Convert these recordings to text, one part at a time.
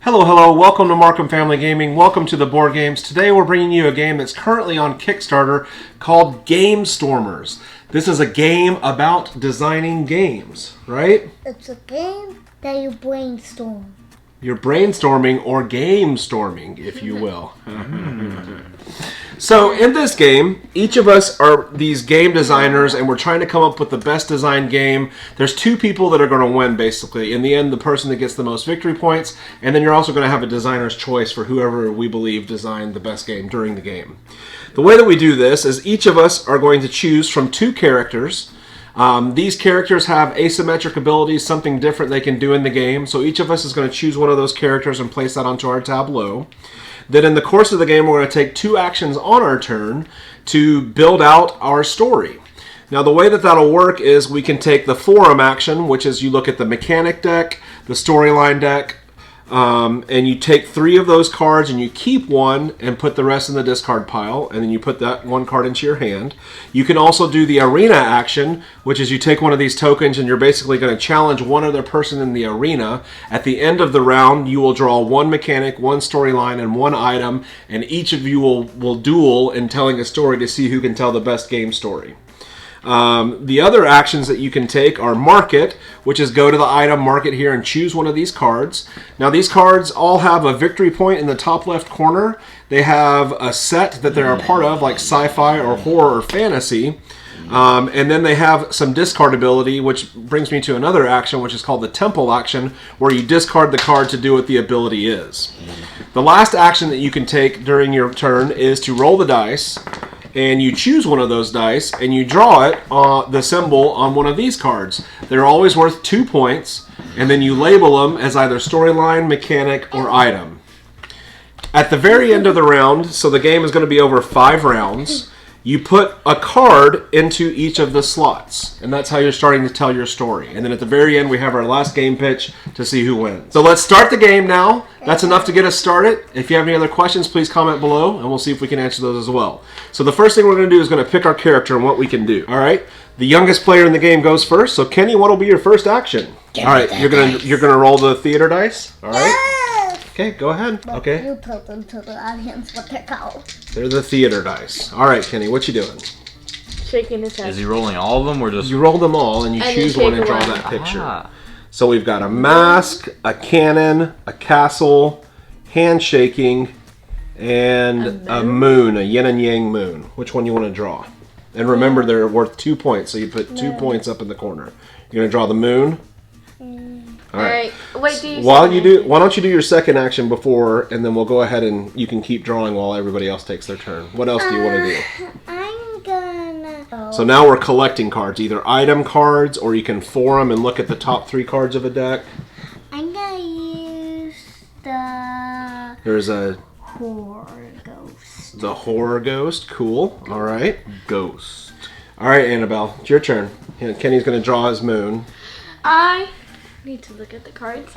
Hello, hello, welcome to Marcum Family Gaming, welcome to the board games. Today we're bringing you a game that's currently on Kickstarter called Gamestormers. This is a game about designing games, right? It's a game that you brainstorm. You're brainstorming or game storming, if you will. So in this game, each of us are these game designers and we're trying to come up with the best designed game. There's two people that are going to win, basically. In the end, the person that gets the most victory points, and then you're also going to have a designer's choice for whoever we believe designed the best game during the game. The way that we do this is each of us are going to choose from two characters. These characters have asymmetric abilities, something different they can do in the game. So each of us is going to choose one of those characters and place that onto our tableau. Then in the course of the game, we're going to take two actions on our turn to build out our story. Now the way that that'll work is we can take the forum action, which is you look at the mechanic deck, the storyline deck, and you take three of those cards and you keep one and put the rest in the discard pile, and then you put that one card into your hand. You can also do the arena action, which is you take one of these tokens and you're basically going to challenge one other person in the arena. At the end of the round, you will draw one mechanic, one storyline, and one item, and each of you will duel in telling a story to see who can tell the best game story. The other actions that you can take are market, which is go to the item, mark it here, and choose one of these cards. Now these cards all have a victory point in the top left corner. They have a set that they're a part of, like sci-fi or horror or fantasy. And then they have some discard ability, which brings me to another action, which is called the temple action, where you discard the card to do what the ability is. The last action that you can take during your turn is to roll the dice. And you choose one of those dice, and you draw it, the symbol on one of these cards. They're always worth 2 points, and then you label them as either storyline, mechanic, or item. At the very end of the round, so the game is going to be over 5 rounds, you put a card into each of the slots, and that's how you're starting to tell your story. And then at the very end, we have our last game pitch to see who wins. So let's start the game now. That's enough to get us started. If you have any other questions, please comment below, and we'll see if we can answer those as well. So the first thing we're going to do is going to pick our character and what we can do. All right. The youngest player in the game goes first. So Kenny, what will be your first action? All right. You're gonna roll the theater dice. All right. Okay, go ahead. But okay. you tell them to the audience what they're called. They're the theater dice. All right, Kenny, what you doing? Shaking his head. Is he rolling all of them or just... You roll them all and you choose one and draw that picture. Ah. So we've got a mask, a cannon, a castle, handshaking, and a moon, a yin and yang moon. Which one you want to draw? And remember, they're worth 2 points, so you put 2 points up in the corner. You're going to draw the moon? All right. Wait, do you why don't you do your second action before, and then we'll go ahead and you can keep drawing while everybody else takes their turn. What else do you want to do? I'm gonna... So now we're collecting cards, either item cards, or you can forum and look at the top 3 cards of a deck. I'm gonna use the... There's a... horror ghost. The horror ghost. Cool. All right. Ghost. All right, Annabelle, it's your turn. Kenny's going to draw his moon. I need to look at the cards.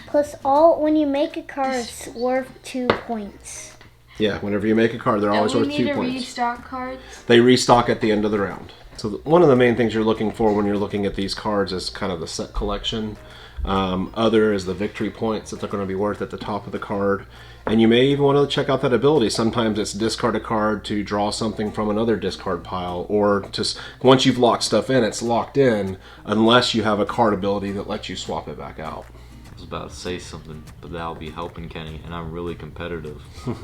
Plus, when you make a card, it's worth 2 points. Yeah, whenever you make a card, they're always worth 2 points. Do we need to restock cards? They restock at the end of the round. So one of the main things you're looking for when you're looking at these cards is kind of the set collection. Other is the victory points that they're going to be worth at the top of the card. And you may even want to check out that ability. Sometimes it's discard a card to draw something from another discard pile, or just once you've locked stuff in, it's locked in unless you have a card ability that lets you swap it back out. I was about to say something, but that'll be helping Kenny, and I'm really competitive.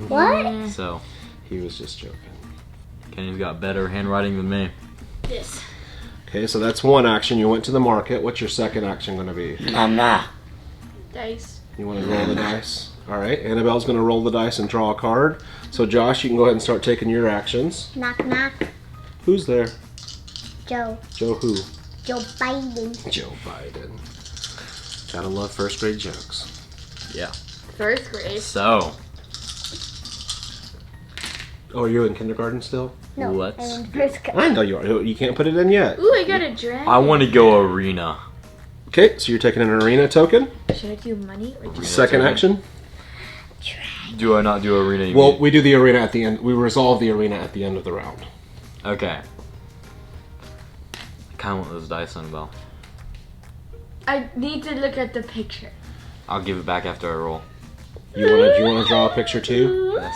What? So He was just joking. Kenny's got better handwriting than me. Yes. Okay, so that's one action. You went to the market. What's your second action going to be? Dice. You want to roll the dice? All right, Annabelle's going to roll the dice and draw a card. So Josh, you can go ahead and start taking your actions. Knock, knock. Who's there? Joe. Joe who? Joe Biden. Joe Biden. Gotta love first grade jokes. Yeah. First grade. So, Oh, are you in kindergarten still? No, Let's I'm in first grade. I know you are. You can't put it in yet. Ooh, I got a dragon. I want to go arena. Okay, so you're taking an arena token. Should I do money or do Second action. Do I not do arena? You Well, mean? we do the arena at the end. We resolve the arena at the end of the round. Okay. I kind of want those dice, Annabelle. I need to look at the picture. I'll give it back after I roll. You wanna draw a picture too? Yes.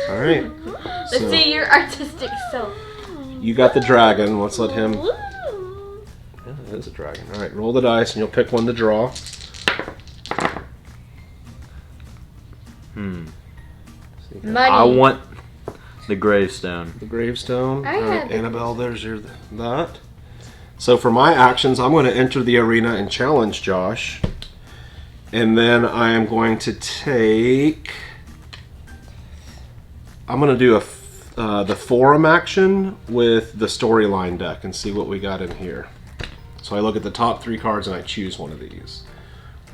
All right. Let's So, see your artistic self. you got the dragon. Let's let him. Woo. Yeah, it is a dragon. All right, roll the dice, and you'll pick one to draw. Money. I want the gravestone. The gravestone. I All right, have it. Annabelle, there's your that. So for my actions, I'm going to enter the arena and challenge Josh, and then I am going to take. I'm going to do the forum action with the storyline deck and see what we got in here. So I look at the top 3 cards and I choose one of these.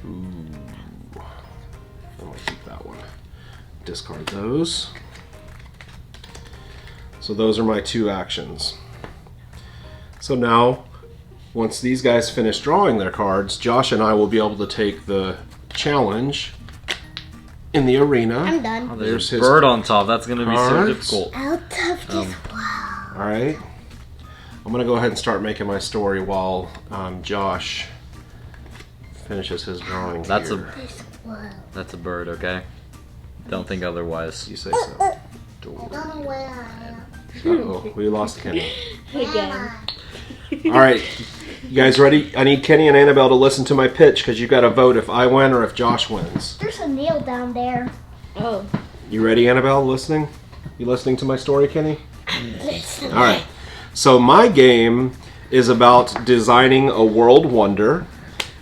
Ooh. I'm going to keep that one. Discard those. So those are my 2 actions. So now, once these guys finish drawing their cards, Josh and I will be able to take the challenge in the arena. I'm done. Oh, There's there's his a bird on top. That's gonna be so cards. difficult. Out of this world. All right. I'm gonna go ahead and start making my story while Josh finishes his drawing. That's here. This world. That's a bird, okay? Don't think otherwise. You say so. Don't know where I am. Uh-oh, we lost Kenny. Again. All right, you guys ready? I need Kenny and Annabelle to listen to my pitch because you got to vote if I win or if Josh wins. There's a nail down there. Oh. You ready, Annabelle? Listening? You listening to my story, Kenny? Listen. All right. So my game is about designing a world wonder,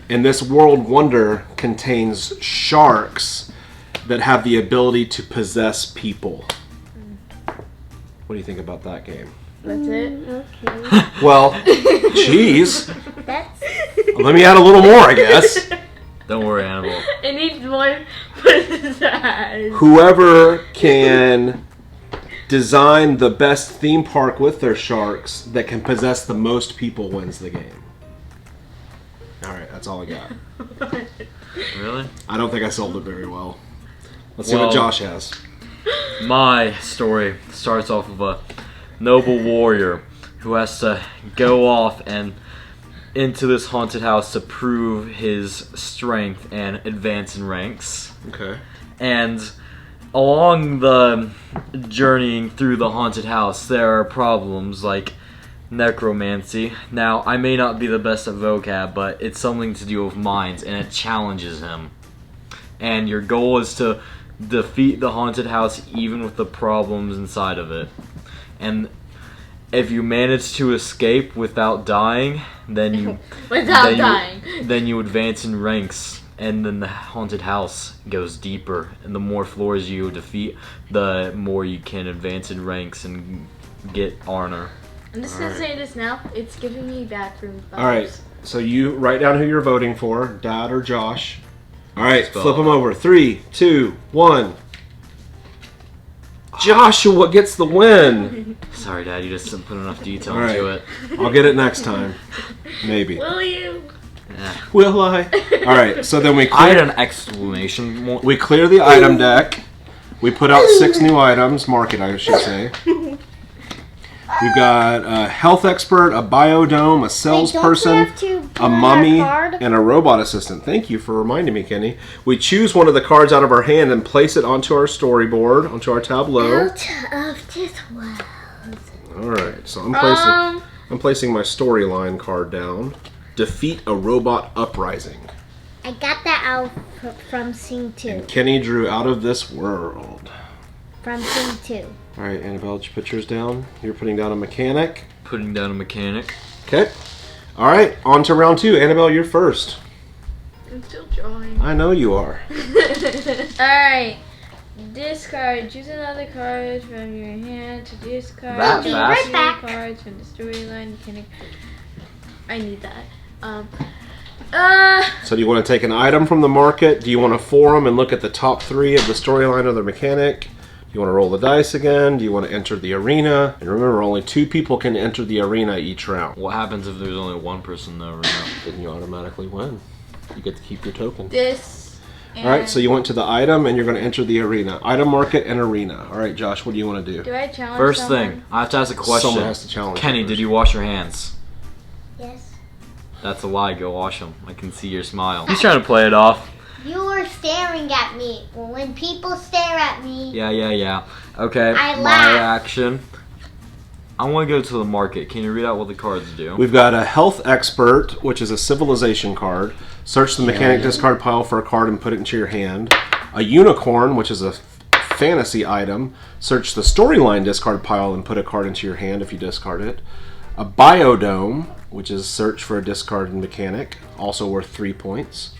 and this world wonder contains sharks that have the ability to possess people. What do you think about that game? That's it. Okay. Well, geez. That's Let me add a little more, I guess. Don't worry, Annabelle. It needs more size. Whoever can design the best theme park with their sharks that can possess the most people wins the game. All right, that's all I got. Really? I don't think I sold it very well. Let's see Well- what Josh has. My story starts off with a noble warrior who has to go off and into this haunted house to prove his strength and advance in ranks. Okay. And along the journeying through the haunted house, there are problems like necromancy. Now, I may not be the best at vocab, but it's something to do with minds, and it challenges him. And your goal is to defeat the haunted house even with the problems inside of it. And if you manage to escape without dying, then you Without dying. then you advance in ranks, and then the haunted house goes deeper. And the more floors you defeat, the more you can advance in ranks and get honor. I'm just gonna say this now. It's giving me bathroom vibes. All right. So you write down who you're voting for, Dad or Josh. All right, Spell flip it. them over. 3, 2, 1. Joshua gets the win. Sorry, Dad, you just didn't put enough detail All into right. it. I'll get it next time. Maybe. Will you? Yeah. Will I? All right. So then we I had clear, an exclamation mark. we clear the item deck. We put out 6 new items. Market, I should say. We've got a health expert, a biodome, a salesperson, a mummy, and a robot assistant. Thank you for reminding me, Kenny. We choose one of the cards out of our hand and place it onto our storyboard, onto our tableau. Out of this world. All right, so I'm placing my storyline card down. Defeat a robot uprising. I got that out from scene 2. Kenny drew out of this world. From scene 2. All right, Annabelle, did you put yours down? You're putting down a mechanic. Putting down a mechanic. Okay. All right, on to round 2. Annabelle, you're first. I'm still drawing. I know you are. Alright. Discard. Choose another card from your hand to discard. That Choose fast? two Right back. cards from the storyline mechanic. I need that. So do you want to take an item from the market? Do you want to forum and look at the top 3 of the storyline or the mechanic? Do you want to roll the dice again? Do you want to enter the arena? And remember, only 2 people can enter the arena each round. What happens if there's only one person in the arena? Then you automatically win. You get to keep your token. This. All right, so you went to the item and you're going to enter the arena. Item market and arena. All right, Josh, what do you want to do? Do I challenge First someone? thing, I have to ask a question. Someone has to challenge Kenny, you did first. you wash your hands? Yes. That's a lie. Go wash them. I can see your smile. He's trying to play it off. You were staring at me. When people stare at me, Yeah. Okay, I my laugh. action. I want to go to the market. Can you read out what the cards do? We've got a health expert, which is a civilization card. Search the mechanic discard pile for a card and put it into your hand. A unicorn, which is a fantasy item. Search the storyline discard pile and put a card into your hand if you discard it. A biodome, which is search for a discarded mechanic, also worth 3 points.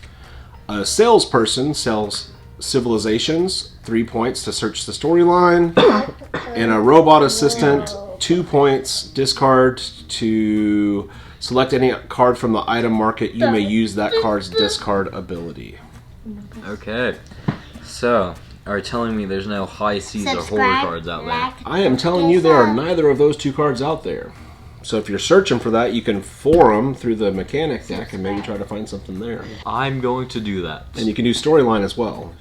A salesperson sells civilizations, 3 points to search the storyline. And a robot assistant, 2 points, discard to select any card from the item market. You may use that card's discard ability. Okay. So, are you telling me there's no high seas or horror Subscribe, cards out there? like, I am telling you there are neither of those 2 cards out there. So if you're searching for that, you can forum through the mechanic deck and maybe try to find something there. I'm going to do that. And you can do storyline as well.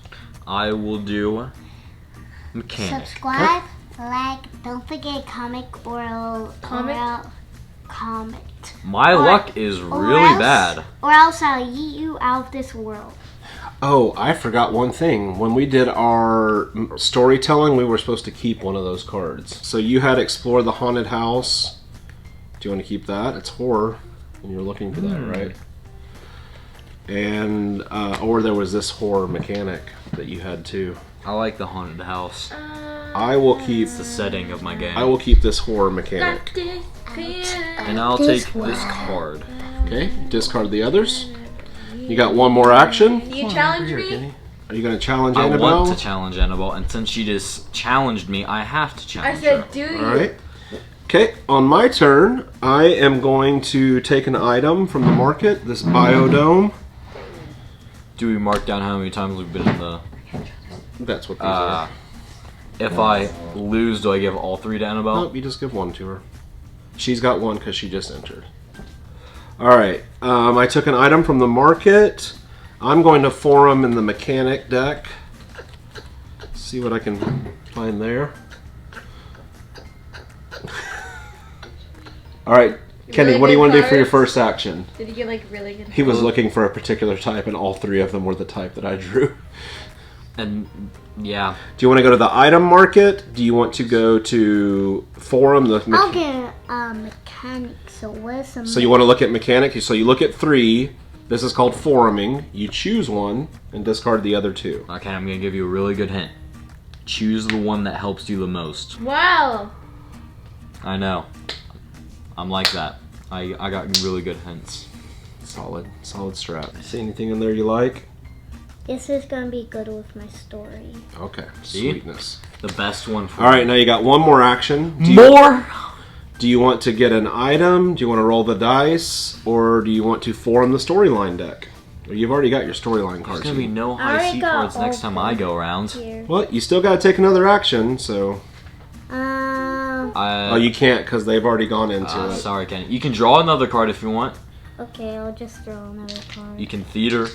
I will do mechanic. subscribe, like, don't forget comment. My luck is really bad. Or else I'll eat you out of this world. Oh, I forgot one thing. When we did our storytelling, we were supposed to keep one of those cards. So you had Explore the Haunted House. Do you want to keep that? It's horror, and you're looking for that, right? And, or there was this horror mechanic that you had too. I like the haunted house. I will keep It's the setting of my game. I will keep this horror mechanic. And I'll take this card. Okay, discard the others. You got one more action. You challenge me? Kenny. Are you going to challenge I Annabelle? want to challenge Annabelle, and since she just challenged me, I have to I challenge her. said, do you? All right. Okay, on my turn, I am going to take an item from the market, this biodome. Do we mark down how many times we've been in the... That's what these are. If I lose, do I give all 3 to Annabelle? Nope, you just give one to her. She's got one because she just entered. All right, I took an item from the market. I'm going to forum in the mechanic deck. See what I can find there. All right, Kenny, Really what do you good want to do for your cards? first action? Did you get like really good? He was looking for a particular type, and all 3 of them were the type that I drew. And, yeah. Do you want to go to the item market? Do you want to go to forum? I'll get a mechanic. So where's some? So you want to look at mechanic? So you look at 3. This is called foruming. You choose one and discard the other 2. Okay, I'm going to give you a really good hint. Choose the one that helps you the most. Wow. I know. I'm like that. I got really good hints. Solid strap. See anything in there you like? This is gonna be good with my story. Okay, See? sweetness. The best one for All right, now you got one more action. Do you want to get an item? Do you want to roll the dice? Or do you want to forum the storyline deck? Well, you've already got your storyline There's cards. going to be no I high already C got cards next all time I go around. Here. Well, you still got to take another action, so... Oh, you can't because they've already gone into it. Sorry, Kenny. You can draw another card if you want. Okay, I'll just draw another card. You can theater.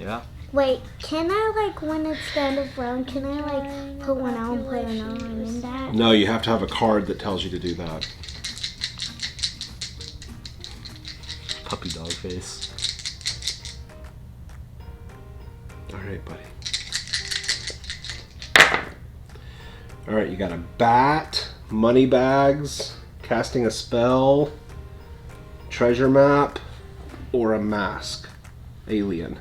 Yeah. Wait, can I like when it's the end of round? Can I like put one out and put another one in that? No, you have to have a card that tells you to do that. Puppy dog face. All right, buddy. All right, you got a bat, money bags, casting a spell, treasure map, or a mask. Alien.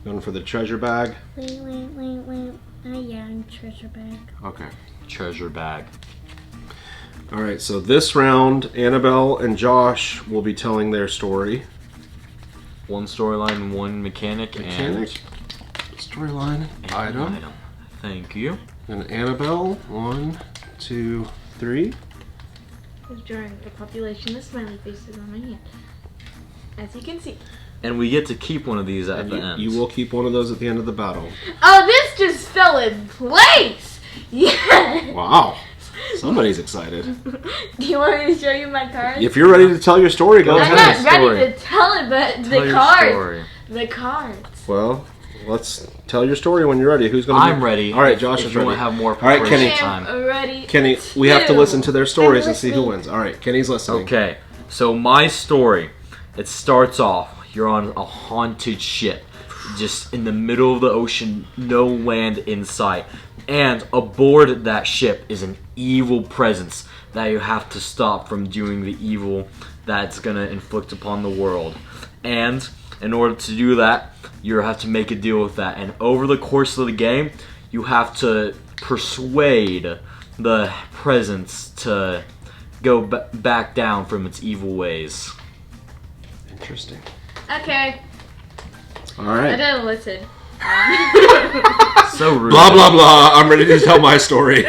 Going for the treasure bag? Wait. Yeah, in treasure bag. Okay. Treasure bag. All right, so this round, Annabelle and Josh will be telling their story. One storyline, one mechanic, Mechanic, storyline, and item. Thank you. And Annabelle, 1, 2, 3. I was drawing the population. The smiley faces on my hand, as you can see. And we get to keep one of these at And the end. you will keep one of those at the end of the battle. Oh, this just fell in place. Yeah. Wow. Somebody's excited. Do you want me to show you my cards? If you're ready to tell your story, go Go I'm ahead. not Tell your ready to tell it, but Tell the your cards. story. The cards. Well, let's tell your story when you're ready. Who's going to I'm ready. All right, Josh if is you ready. want to have more All right, preparation Kenny. time. I'm ready. Kenny, we have to Two. listen to their stories and see who listening. wins. All right, Kenny's listening. Okay, so my story, it starts off, you're on a haunted ship. just in the middle of the ocean, no land in sight. And aboard that ship is an evil presence that you have to stop from doing the evil that's gonna inflict upon the world. And in order to do that, you have to make a deal with that. And over the course of the game, you have to persuade the presence to go back down from its evil ways. Interesting. Okay. All I right. didn't listen. So rude. Blah blah blah. I'm ready to tell my story.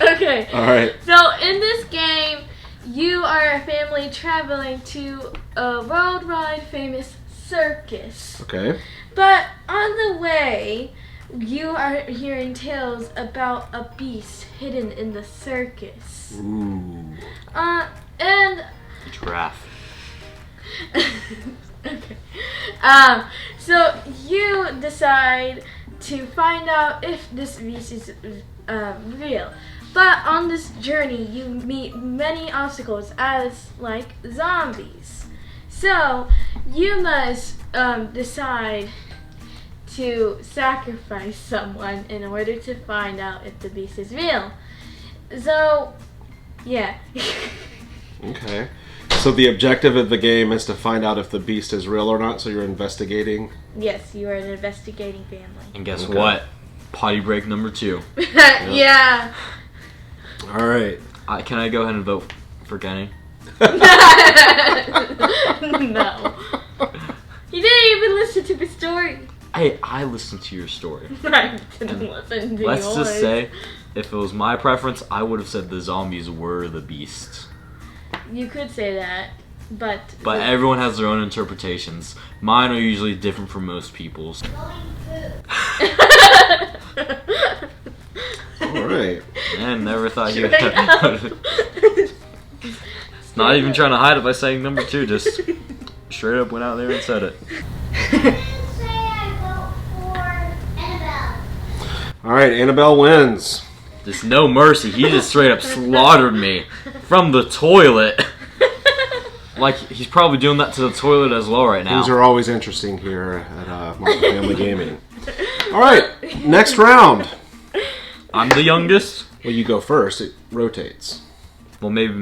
Okay. All right. So in this game, you are a family traveling to a worldwide famous circus. Okay. But on the way, you are hearing tales about a beast hidden in the circus. Ooh. And Giraffe. okay. So you decide to find out if this beast is real. But on this journey, you meet many obstacles, as like zombies. So you must decide to sacrifice someone in order to find out if the beast is real. So, yeah. Okay. So the objective of the game is to find out if the beast is real or not. So you're investigating. Yes, you are an investigating family. And guess Okay. what? Potty break number 2. Yeah. All right. Can I go ahead and vote for Kenny? No. You didn't even listen to the story. Hey, I listened to your story. I didn't listen to Let's yours. just say, if it was my preference, I would have said the zombies were the beast. You could say that, but... But everyone has their own interpretations. Mine are usually different from most people's. All right. Man, never thought you Straight up. Not even trying to hide it by saying number 2, just straight up went out there and said it. All right. Annabelle wins. There's no mercy. He just straight up slaughtered me from the toilet. Like, he's probably doing that to the toilet as well right now. These are always interesting here at Marcum Family Gaming. All right. Next round. I'm the youngest. Well, you go first. It rotates. Well, maybe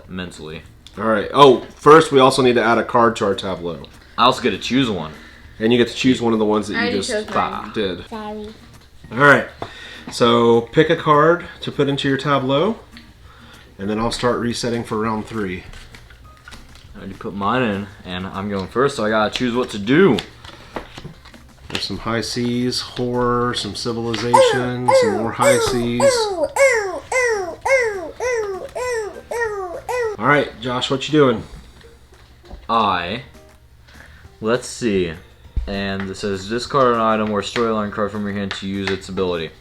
mentally. All right. Oh, first we also need to add a card to our tableau. I also get to choose one. And you get to choose one of the ones that I you already just chose mine. did. Sorry. All right. So pick a card to put into your tableau, and then I'll start resetting for round 3. I already put mine in, and I'm going first, so I gotta choose what to do. There's some high seas, horror, some civilization, some more high seas. All right, Josh, what you doing? Let's see. And it says discard an item or storyline card from your hand to use its ability.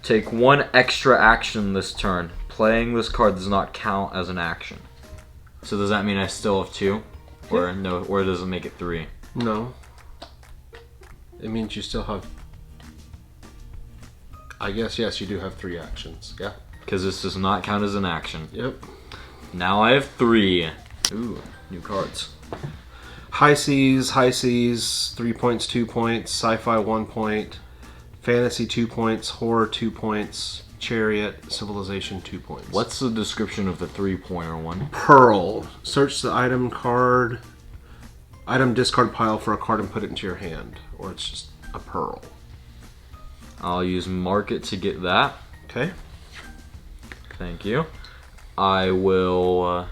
Take 1 extra action this turn. Playing this card does not count as an action. So does that mean I still have 2? Or no? Or does it make it 3? No. It means you still have... I guess, yes, you do have 3 actions. Yeah. Because this does not count as an action. Yep. Now I have 3. Ooh, new cards. High seas, 3 points, 2 points, sci-fi 1 point, fantasy 2 points, horror 2 points, chariot, civilization 2 points. What's the description of the 3-pointer one? Pearl. Search the item discard pile for a card and put it into your hand. Or it's just a pearl. I'll use market to get that. Okay. Thank you. I will...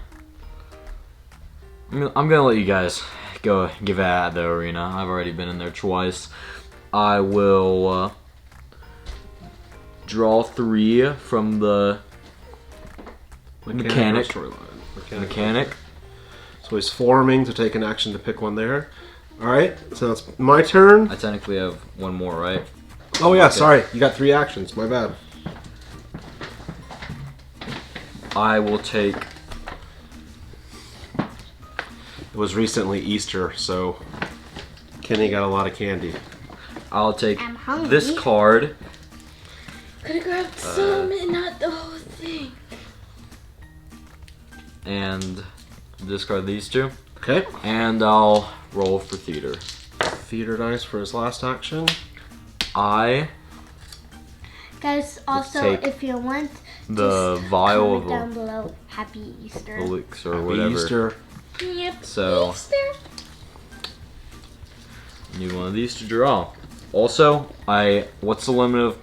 I'm gonna let you guys go give it at the arena. I've already been in there twice. I will draw 3 from the mechanic. Mechanic. So he's forming to take an action to pick one there. Alright, so it's my turn. I technically have 1 more, right? Oh yeah, Okay. sorry. You got 3 actions. My bad. I will take... It was recently Easter, so Kenny got a lot of candy. I'll take I'm hungry. this card. Could have grabbed some and not the whole thing. And discard these 2. Okay. And I'll roll for theater. theater dice for his last action. I Guys, also, take if you want, the just vial comment down of below. Happy Easter. elixir or Happy whatever. Easter. Yep. So Easter. need one of these to draw. Also, what's the limit of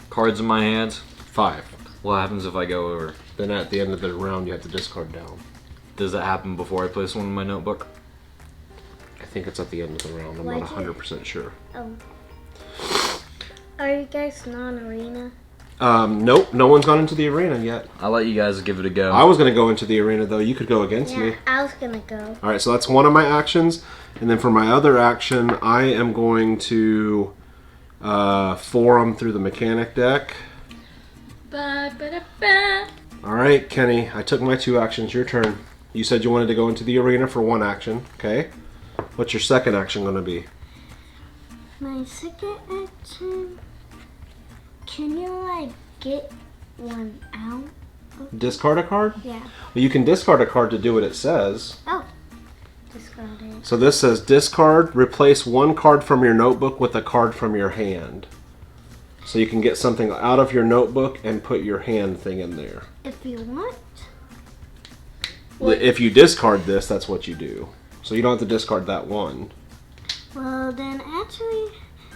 cards in my hands? 5. What happens if I go over? Then at the end of the round, you have to discard down. Does that happen before I place one in my notebook? I think it's at the end of the round. I'm Why'd not you- 100% sure. Are you guys non-arena? Nope, no one's gone into the arena yet. I'll let you guys give it a go. I was going to go into the arena, though. You could go against Yeah, me. I was gonna go. All right, so that's one of my actions. And then for my other action, I am going to forum through the mechanic deck. Ba-ba-da-ba. All right, Kenny, I took my 2 actions. Your turn. You said you wanted to go into the arena for 1 action. Okay. What's your second action going to be? My second action. Can you like get one out? Discard a card? Yeah. Well, you can discard a card to do what it says. Oh. Discard it. So this says discard, replace 1 card from your notebook with a card from your hand. So you can get something out of your notebook and put your hand thing in there. If you want. If you discard this, that's what you do. So you don't have to discard that one. Well, then actually,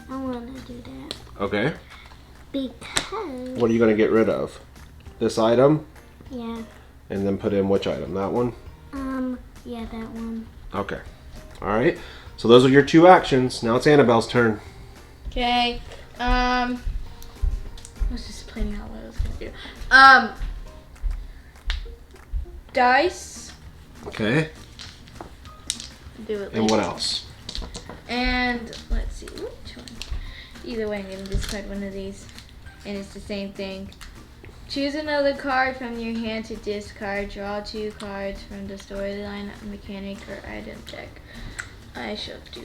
I want to do that Okay. because. What are you going to get rid of? This item? Yeah. And then put in which item? That one? Yeah, that one. Okay. All right. So those are your 2 actions. Now it's Annabelle's turn. Okay. I was just planning out what I was gonna do. Dice. Okay. Do it. And what later. else? And let's see which one. Either way, I'm gonna discard one of these, and it's the same thing. Choose another card from your hand to discard. Draw 2 cards from the storyline, mechanic, or item deck. I shall do.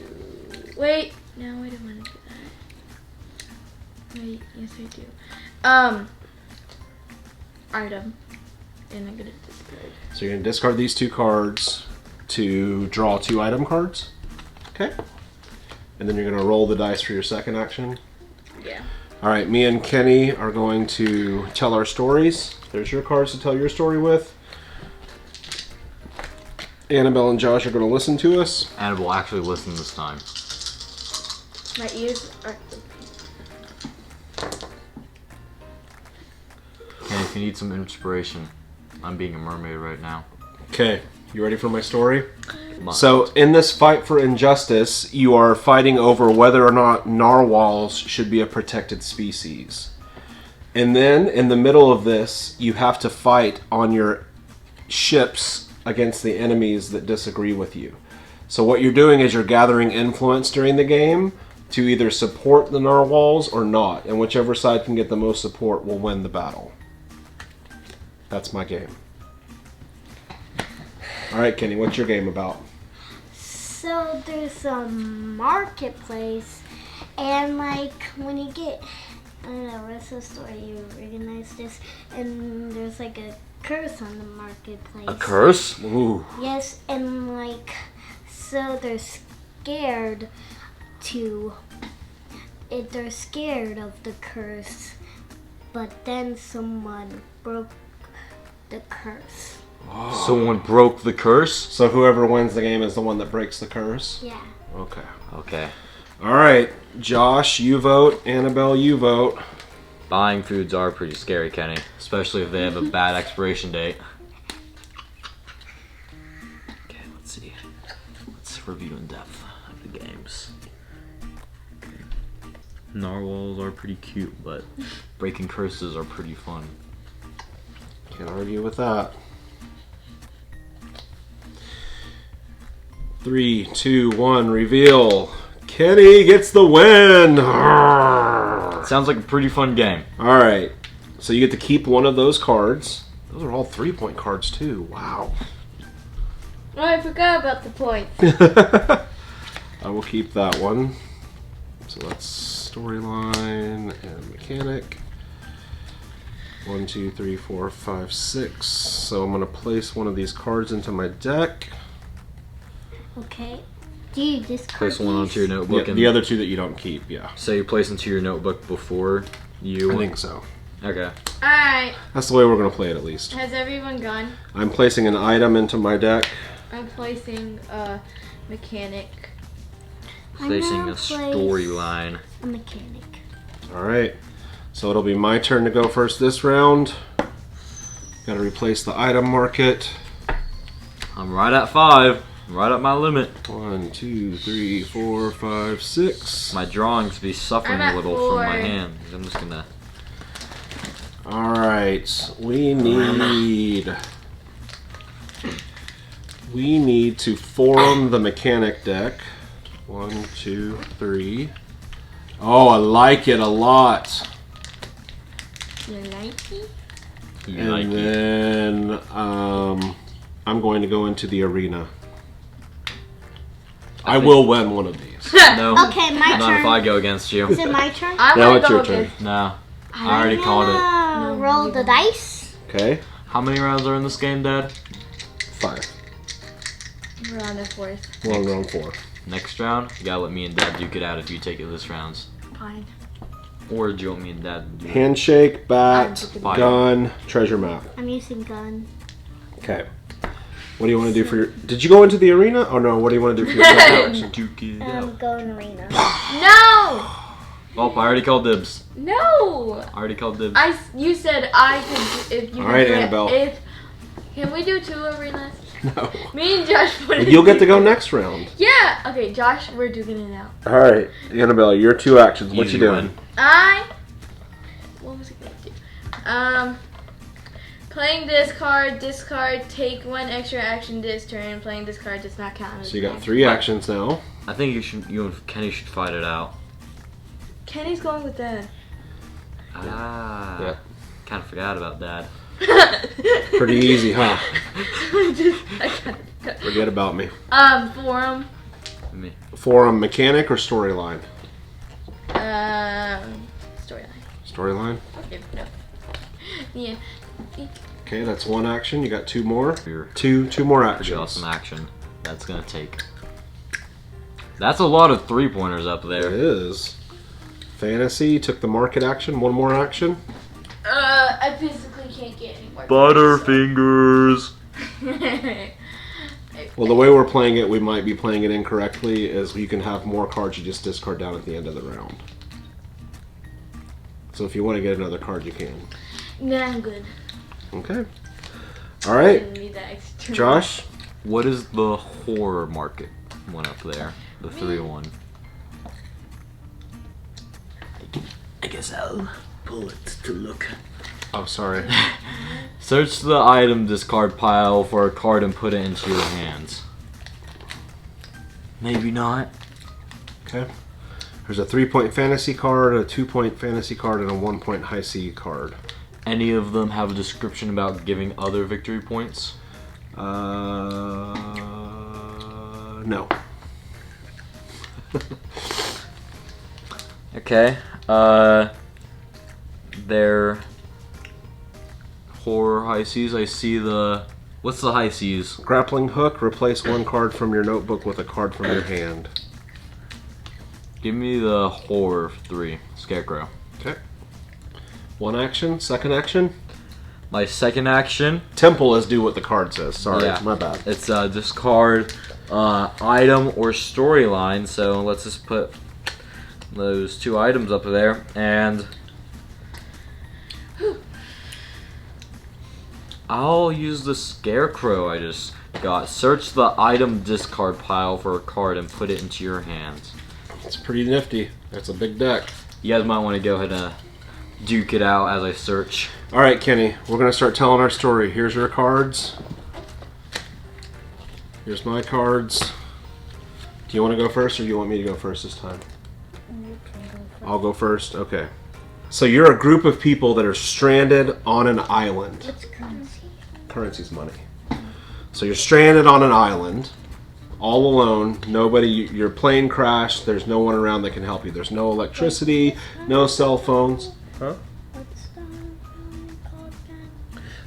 Wait, no, I don't want to do that. Wait, yes I do. Item, and I'm gonna discard. So you're going to discard these 2 cards to draw 2 item cards. Okay. And then you're going to roll the dice for your second action. Yeah. All right, me and Kenny are going to tell our stories. There's your cards to tell your story with. Annabelle and Josh are going to listen to us. Annabelle actually listen this time. My ears are. And if you need some inspiration, I'm being a mermaid right now. Okay, you ready for my story? Come So, in this fight for injustice, you are fighting over whether or not narwhals should be a protected species. And then, in the middle of this, you have to fight on your ships against the enemies that disagree with you. So what you're doing is you're gathering influence during the game to either support the narwhals or not. And whichever side can get the most support will win the battle. That's my game. All right, Kenny, what's your game about? So there's a marketplace, and like when you get, I don't know, rest of the story, you recognize this, and there's like a curse on the marketplace. A curse? Ooh. Yes, and like, so they're scared they're scared of the curse, but then someone broke the curse. Someone broke the curse? So whoever wins the game is the one that breaks the curse? Yeah. Okay. Okay. All right, Josh, you vote. Annabelle, you vote. Buying foods are pretty scary, Kenny. Especially if they have a bad expiration date. Okay, let's see. Let's review in depth of the games. Narwhals are pretty cute, but breaking curses are pretty fun. Can't argue with that. 3, 2, 1, reveal. Kenny gets the win. Sounds like a pretty fun game. All right, so you get to keep one of those cards. Those are all 3-point cards too. Wow. Oh, I forgot about the point. I will keep that one. So that's storyline and mechanic. 1, 2, 3, 4, 5, 6. So I'm going to place one of these cards into my deck. Okay. Do you discard Place one onto your notebook. The other two that you don't keep, yeah. So you place into your notebook before you. I think so. Okay. Alright. That's the way we're going to play it, at least. Has everyone gone? I'm placing an item into my deck. I'm placing a mechanic. Placing I'm a gonna place storyline. A mechanic. All right. So it'll be my turn to go first this round. Got to replace the item market. I'm right at 5. Right at my limit. 1, 2, 3, 4, 5, 6. My drawings be suffering I'm a at little 4. from my hand. I'm just gonna. All right. We need to form the mechanic deck. 1, 2, 3. Oh, I like it a lot. You like it? And then I'm going to go into the arena. I will win one of these. No. Okay, my Not if turn. I go against you. Is it my turn? I'm Now gonna it's go your turn. against- No. I already called it. No, roll the dice. Okay. How many rounds are in this game, Dad? 5. We're on the 4th. We're on round 4. Next round, you gotta let me and Dad duke it out if you take it this round. Fine. Or do you want me and Dad to do it? Handshake, bat, I'm taking Fire. gun, treasure map. I'm using gun. Okay. What do you want to do for your... Did you go into the arena? Oh no, what do you want to do for your second action? Duke it out. Going arena. No! Oh, I already called dibs. No! I already called dibs. You said I could if you All right, could do it. Annabelle. Can we do 2 arenas? No. Me and Josh put it. You'll get to go next round. Yeah. Okay, Josh, we're duking it out. All right. Annabelle, your 2 actions. What Easy you doing? win. What was it gonna do? Playing this card, discard, take 1 extra action this turn. Playing this card does not count. So you got 3 actions now. I think you and Kenny should fight it out. Kenny's going with that. Ah. Yeah. Kind of forgot about Dad. Pretty easy, huh? I got Forget about me. forum. Me. Forum mechanic or storyline? Storyline. Storyline. Okay, no. Yeah. Okay, that's 1 action. You got 2 more. Your 2 more pretty actions. awesome action. That's gonna take. That's a lot of 3-pointers up It there. is. Fantasy took the market action. 1 more action. I physically can't get any more. Butterfingers. Well, the way we're playing it, we might be playing it incorrectly, is you can have more cards you just discard down at the end of the round. So if you want to get another card, you can. Nah, I'm good. Okay. All right. Didn't need that extra. Josh? What is the horror market one up there? The 3-1. I guess I'll pull it to look. Oh, sorry. Search the item discard pile for a card and put it into your hands. Maybe not. Okay. There's a 3-point fantasy card, a 2-point fantasy card, and a 1-point high C card. Any of them have a description about giving other victory points? No. Okay. They're horror high Cs. I see the. What's the high Cs? Grappling hook, replace 1 card from your notebook with a card from your hand. Give me the horror 3. Scarecrow. Okay. 1 action, 2nd action. My second action. Temple is do what the card says. Sorry, Yeah. my bad. It's discard item or storyline. So let's just put those 2 items up there and. I'll use the scarecrow I just got. Search the item discard pile for a card and put it into your hands. It's pretty nifty. That's a big deck. You guys might want to go ahead and duke it out as I search. All right, Kenny, we're going to start telling our story. Here's your cards. Here's my cards. Do you want to go first or do you want me to go first this time? I'll go first? Okay. So you're a group of people that are stranded on an island. What's currency? Currency's money. So you're stranded on an island, all alone. Nobody, your plane crashed. There's no one around that can help you. There's no electricity, no cell phones. Huh? What's the called again?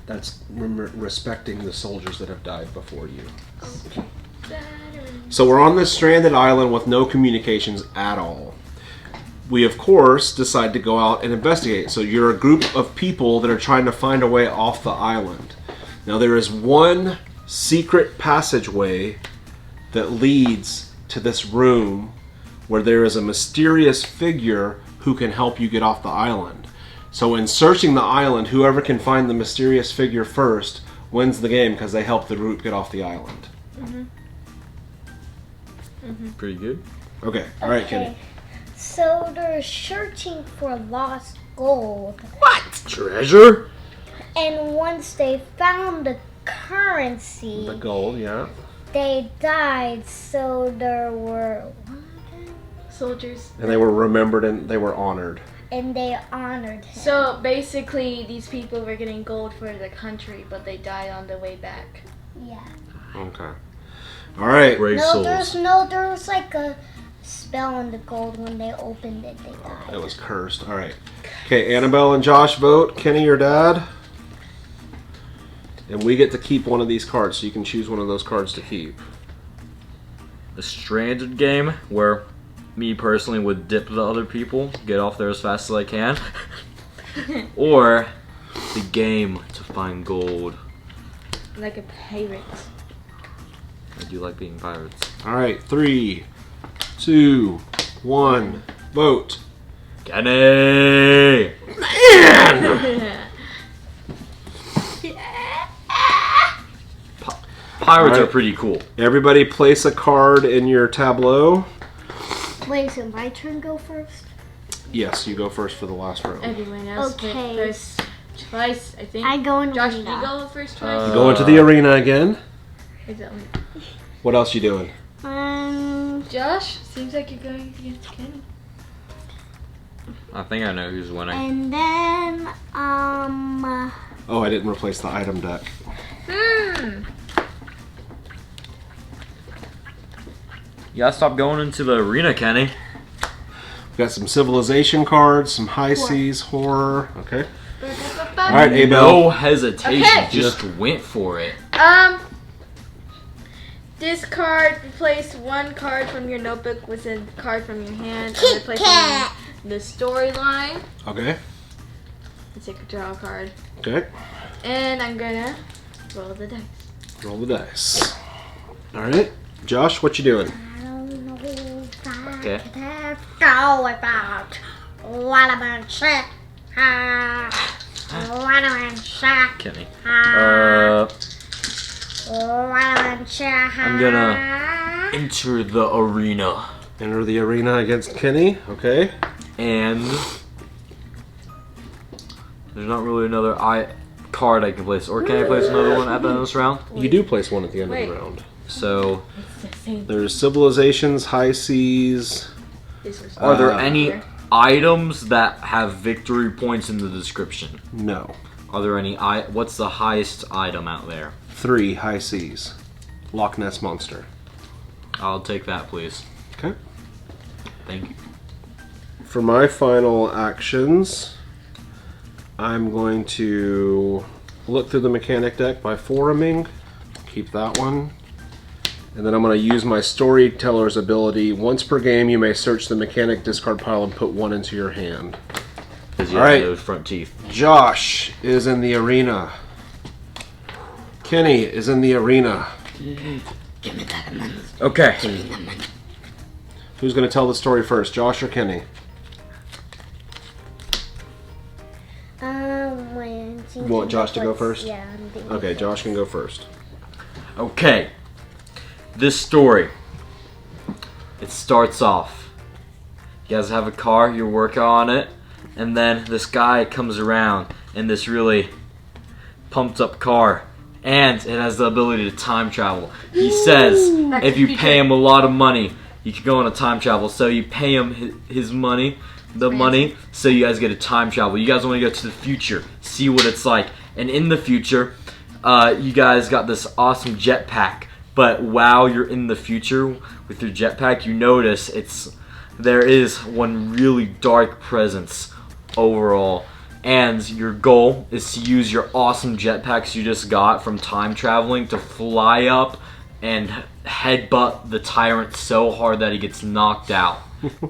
That's respecting the soldiers that have died before you. So we're on this stranded island with no communications at all. We, of course, decide to go out and investigate. So you're a group of people that are trying to find a way off the island. Now there is one secret passageway that leads to this room where there is a mysterious figure who can help you get off the island. So in searching the island, whoever can find the mysterious figure first wins the game because they help the group get off the island. Pretty good. Okay, alright, Kenny. So they're searching for lost gold. Treasure? And once they found the currency, The gold, yeah. they died. So there were... Soldiers. And they were remembered and they were honored. And they honored him. So basically, these people were getting gold for the country, but they died on the way back. Yeah. Okay. Alright. Brave No, souls. there was like a spell on the gold. When they opened it, they died. It was cursed. Alright. Okay, Annabelle and Josh vote. Kenny, your dad. And we get to keep one of these cards, so you can choose one of those cards to keep. A stranded game where me personally would dip the other people, get off there as fast as I can. Or the game to find gold. Like a pirate. I do like being pirates. Alright, 3, 2, 1, vote. Kenny! Pirates are Alright. pretty cool. Everybody place a card in your tableau. Wait, is it my turn? Go first. Yes, you go first for the last round. Everyone else Okay. went first twice, I think. I go in Josh, arena. you go first twice? Go into the arena again. Is that one? What else you doing? Josh, seems like you're going against Kenny. I think I know who's winning. And then Oh, I didn't replace the item deck. You gotta stop going into the arena, Kenny. We've got some civilization cards, some high seas, horror. Okay. Alright, Alright, Abel. No hesitation, Okay. just went for it. Discard, replace one card from your notebook with a card from your hand. Kit And replace Kat. the storyline. Okay. Let's take a draw card. Okay. And I'm gonna roll the dice. Roll the dice. Alright. Josh, what you doing? I don't know if I Okay. could have go without what about shit. What about shit. Kenny. I'm gonna enter the arena. Enter the arena against Kenny. Okay. And there's not really another card I can place. Or can I place another one at the end of this round? You do place one at the end of Wait. the round. So, It's the same. There's civilizations, high seas. This was are there Uh, any items that have victory points in the description? No. Are there any what's the highest item out there? 3 high seas. Loch Ness Monster. I'll take that, please. Okay. Thank you. For my final actions, I'm going to look through the mechanic deck by foruming. Keep that one. And then I'm going to use my storyteller's ability. Once per game, you may search the mechanic discard pile and put one into your hand. Because you All have right. those front teeth. Josh is in the arena. Kenny is in the arena. Okay. Who's going to tell the story first, Josh or Kenny? You want Josh to go first? Yeah, I'm thinking Okay, first. Josh can go first. Okay. This story. It starts off. You guys have a car, you're working on it, and then this guy comes around in this really pumped up car, and it has the ability to time travel. He says if you pay him a lot of money, you can go on a time travel. So you pay him his money, the money, so you guys get a time travel. You guys want to go to the future, see what it's like. And in the future, you guys got this awesome jetpack. But while you're in the future with your jetpack, you notice there is one really dark presence overall. And your goal is to use your awesome jetpacks you just got from time traveling to fly up and headbutt the tyrant so hard that he gets knocked out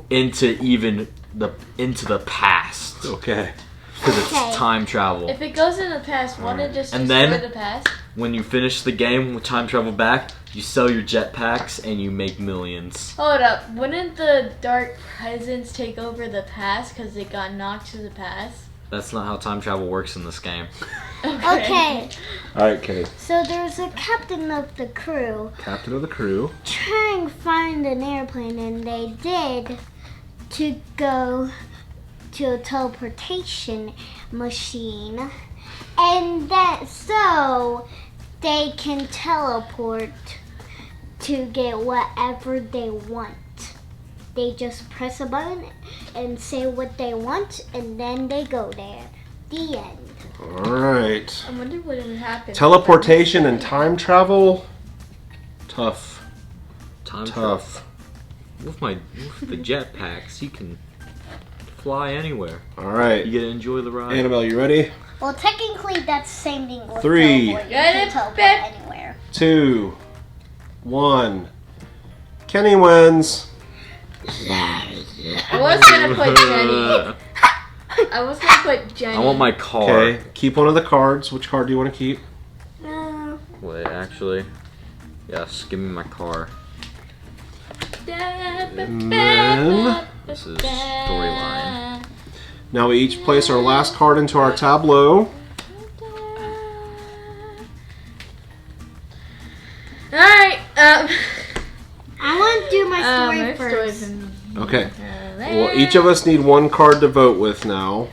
into the past. Okay. Because it's time travel. If it goes in the past, won't it just And destroy then- the past? When you finish the game with time travel back, you sell your jetpacks and you make millions. Hold up, wouldn't the dark presence take over the past because it got knocked to the past? That's not how time travel works in this game. Okay. All right, Kenny. So there's a captain of the crew Captain of the crew. trying to find an airplane, and they did to go to a teleportation machine, and that so they can teleport to get whatever they want. They just press a button and say what they want, and then they go there. The end. All right. I wonder what would happen. Teleportation and time travel. Tough. Time Tough. With the jetpacks, you can fly anywhere. All right. You get to enjoy the ride. Annabelle, you ready? Well, technically, that's the same thing with 3. teleport. You can teleport anywhere. 2, 1. Kenny wins. I was gonna put Jenny. I was gonna put Jenny. I want my car. Okay. Keep one of the cards. Which card do you want to keep? Wait, actually, yes, give me my car. And then This is storyline. now we each place our last card into our tableau. Alright, I want to do my story my first. story's Okay. Well, each of us need one card to vote with now.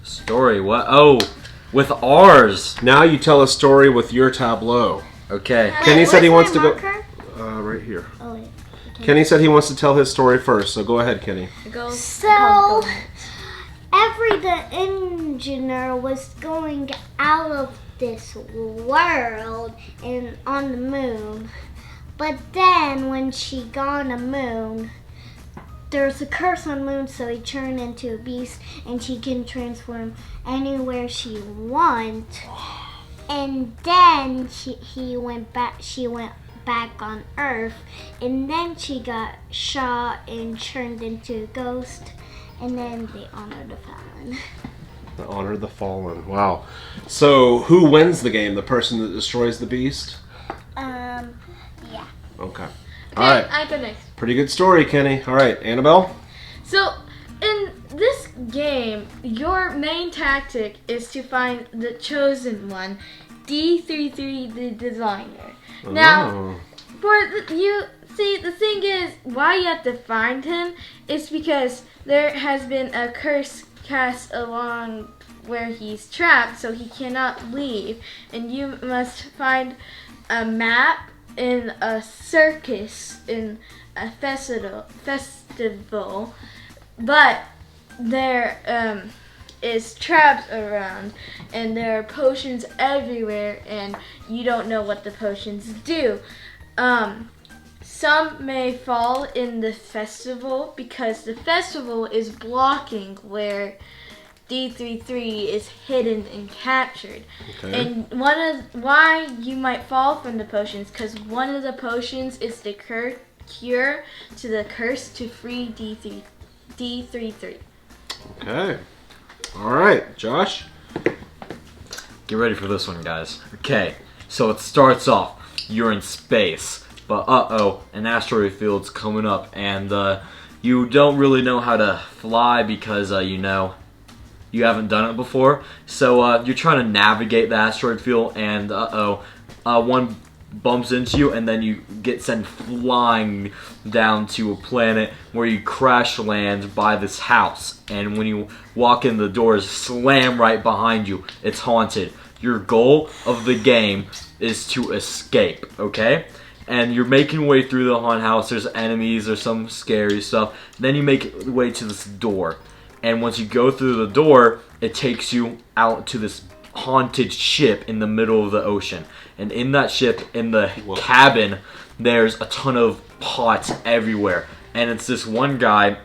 Story, what? Oh, with ours. Now you tell a story with your tableau. Okay. Kenny said he wants to go. Marker? Right here. Oh, wait. Kenny said he wants to tell his story first, so go ahead, Kenny. So, the engineer was going out of this world and on the moon. But then when she got on the moon, there's a curse on the moon, so he turned into a beast and she can transform anywhere she wants. And then she went back on Earth, and then she got shot and turned into a ghost, and then they honored the fallen. The honor of the fallen. Wow. So who wins the game? The person that destroys the beast? Yeah. Okay. Okay, All right. I go next. Pretty good story, Kenny. All right, Annabelle? So, in this game, your main tactic is to find the chosen one, D33 the designer. Now, Oh. the thing is, why you have to find him is because there has been a curse cast along where he's trapped, so he cannot leave, and you must find a map in a circus, in a festival, but there is traps around, and there are potions everywhere, and you don't know what the potions do. Some may fall in the festival because the festival is blocking where D33 is hidden and captured. Okay. And why you might fall from the potions, because one of the potions is the cure to the curse to free D33. Okay. All right, Josh? Get ready for this one, guys. Okay, so it starts off. You're in space, but an asteroid field's coming up, and you don't really know how to fly because you haven't done it before. So you're trying to navigate the asteroid field, and one bumps into you, and then you get sent flying down to a planet where you crash land by this house. And when you walk in, the doors slam right behind you. It's haunted. Your goal of the game is to escape, okay? And you're making your way through the haunted house. There's enemies, there's some scary stuff. Then you make your way to this door. And once you go through the door, it takes you out to this haunted ship in the middle of the ocean. And in that ship, in the cabin, there's a ton of pots everywhere. And it's this one guy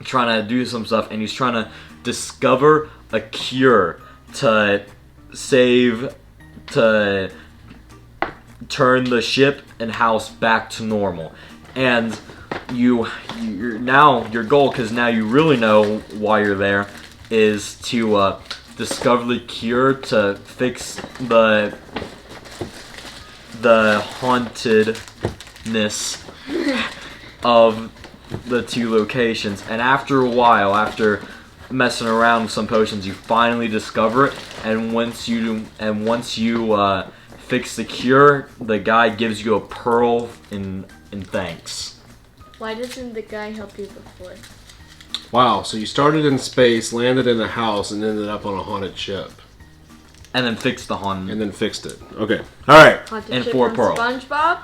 trying to do some stuff, and he's trying to discover a cure to turn the ship and house back to normal. And you're now your goal, because now you really know why you're there, is to discover the cure to fix the hauntedness of the two locations. And after a while, after messing around with some potions, you finally discover it. And once you fix the cure, the guy gives you a pearl in thanks. Why doesn't the guy help you before? Wow, so you started in space, landed in a house, and ended up on a haunted ship. And then fixed the haunted. And then fixed it. Okay. Alright. Haunted And ship 4 on pearls. SpongeBob?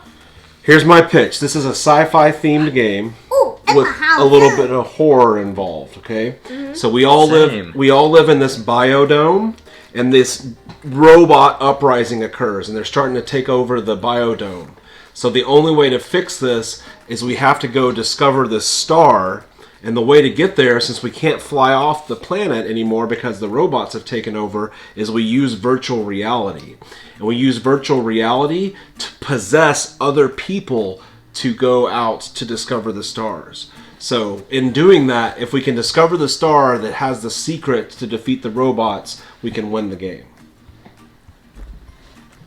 Here's my pitch. This is a sci-fi themed game Ooh, it's with a house. a little bit of horror involved, okay? So we all Same. live in this biodome, and this robot uprising occurs, and they're starting to take over the biodome. So the only way to fix this is we have to go discover this star, and the way to get there, since we can't fly off the planet anymore because the robots have taken over, is we use virtual reality. And we use virtual reality to possess other people to go out to discover the stars. So in doing that, if we can discover the star that has the secret to defeat the robots, we can win the game.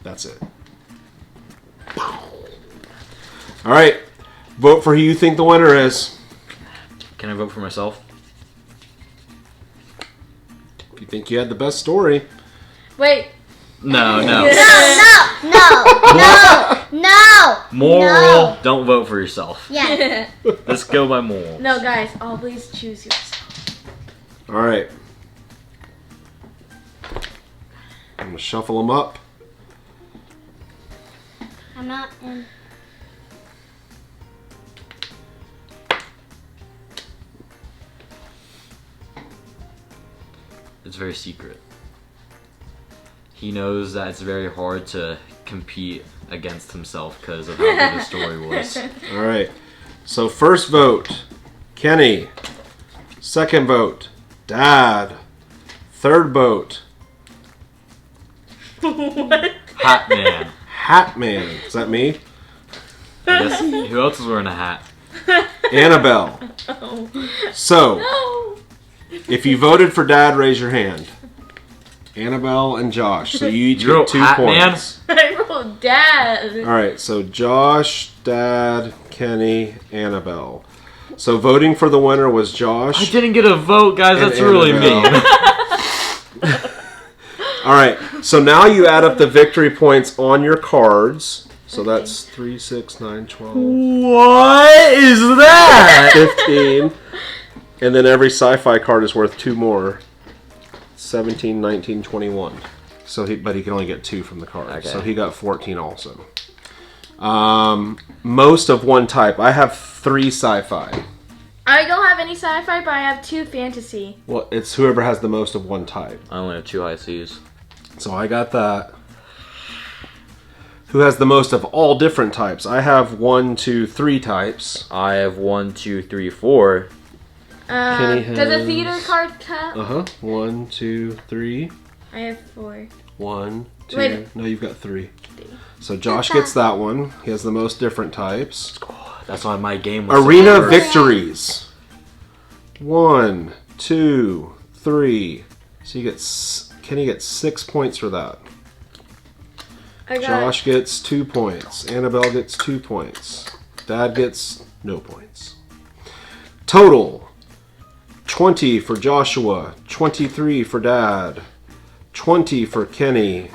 That's it. All right, vote for who you think the winner is. Can I vote for myself? If you think you had the best story. Wait. No. No. Moral, No. don't vote for yourself. Yeah. Let's go by moral. No, guys, always choose yourself. All right. I'm going to shuffle them up. I'm not in. It's very secret. He knows that it's very hard to compete against himself because of how good the story was. All right. So first vote, Kenny. Second vote, Dad. Third vote, What? Hat Man. Hat Man. Is that me? I guess, who else is wearing a hat? Annabelle. Oh. So, No. if you voted for Dad, raise your hand. Annabelle and Josh. So you each You wrote get 2 Hat Man? points. I wrote Dad. All right. So Josh, Dad, Kenny, Annabelle. So voting for the winner was I Josh. didn't get a vote, guys. And That's really Annabelle. mean. All right. So now you add up the victory points on your cards. So that's 3, 6, 9, 12, What is that? 15. And then every sci-fi card is worth 2 more. 17, 19, 21. So but he can only get 2 from the card. Okay. So he got 14 also. Most of one type. I have 3 sci-fi. I don't have any sci-fi, but I have 2 fantasy. Well, it's whoever has the most of one type. I only have 2 high C's. So I got that. Who has the most of all different types? I have 1, 2, 3 types. I have 1, 2, 3, 4. Kenny Does a has- theater card count? 1, 2, 3. I have 4. 1, 2. Wait. No, you've got 3. So Josh gets that one. He has the most different types. That's why my game was Arena so first. victories. 1, 2, 3. So you get Kenny gets 6 points for that. I got Josh gets 2 points. Annabelle gets 2 points. Dad gets no points. Total 20 for Joshua, 23 for Dad, 20 for Kenny, 18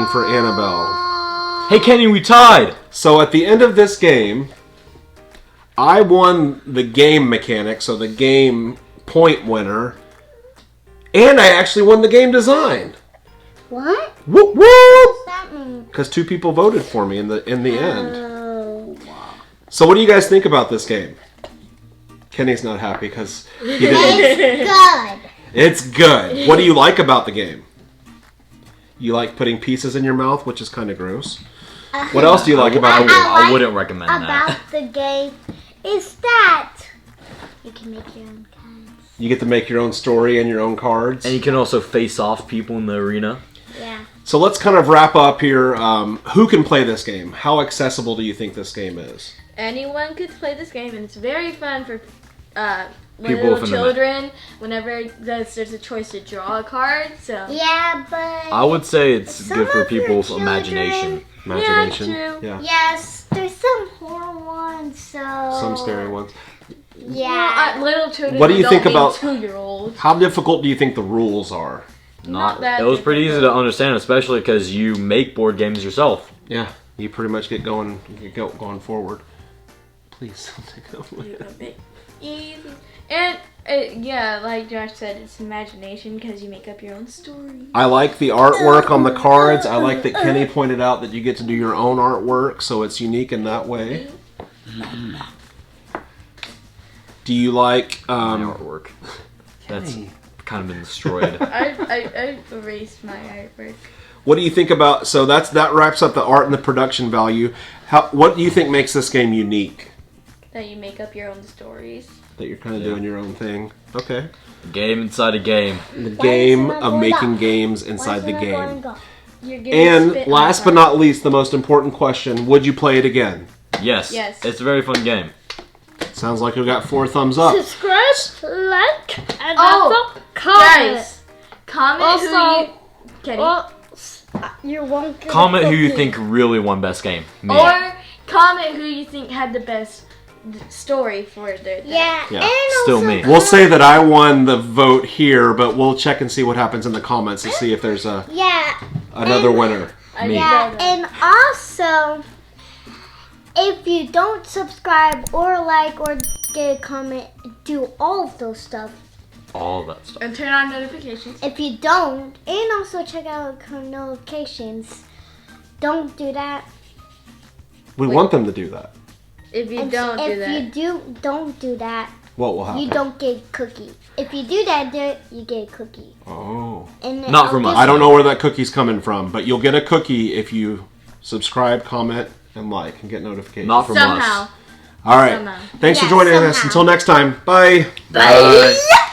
for Annabelle. Hey, Kenny, we tied. So at the end of this game, I won the game mechanic, so the game point winner, and I actually won the game design. What? Whoop whoop! What's that mean? Because 2 people voted for me in the end. Oh. So what do you guys think about this game? Kenny's not happy because he didn't. It's good. It's good. What do you like about the game? You like putting pieces in your mouth, which is kind of gross. What else do you like about the game? I wouldn't recommend About that. the game is that you can make your own cards. You get to make your own story and your own cards. And you can also face off people in the arena. Yeah. So let's kind of wrap up here. Who can play this game? How accessible do you think this game is? Anyone could play this game, and it's very fun for People little from the children. Whenever there's a choice to draw a card, so Yeah, but I would say it's Some good for of your people's children- imagination. Imagination. Yeah, true. Yeah. yes, there's some horror ones. So Some scary ones. Yeah. well, little children. What do you don't think mean about- 2-year-olds? How difficult do you think the rules are? Not that It was pretty easy to understand, especially because you make board games yourself. Yeah, you pretty much get going forward. Please take it away. A bit easy. And yeah, like Josh said, it's imagination because you make up your own story. I like the artwork on the cards. I like that Kenny pointed out that you get to do your own artwork, so it's unique in that way. Do you like My artwork. That's kind of been destroyed. I erased my artwork. what do you think about? So that wraps up the art and the production value. What do you think makes this game unique? That you make up your own stories. That you're kind of doing your own thing. Okay. Game inside a game. The Why game isn't it of going making up? games Why inside the isn't it game. going up? You're getting And spit last on but not least, the most important question: would you play it again? Yes. Yes. It's a very fun game. Sounds like we got 4 thumbs up. Subscribe, like, and Oh, also comment. Guys, comment Also- who you... Kenny. Well, you won't get a Comment who you cookie. think really won best game. Me. Or comment who you think had the best story for their thing. Yeah, Yeah, and still also me. We'll say that I won the vote here, but we'll check and see what happens in the comments to see if there's Yeah, another winner. I Me. yeah, know that. and also, if you don't subscribe or like or get a comment, do all of those stuff. All that stuff. And turn on notifications. If you don't, and also check out notifications, don't do that. We want them to do that. If you And don't do that. If you don't do that, What will happen? you don't get a cookie. If you do that, you get a cookie. Oh. And Not I'll from give us. I don't know where that cookie's coming from, but you'll get a cookie if you subscribe, comment, and like, and get notifications. Not from Somehow. us. All right. Somehow. Thanks for Yeah, joining us. somehow. Until next time. Bye. Bye.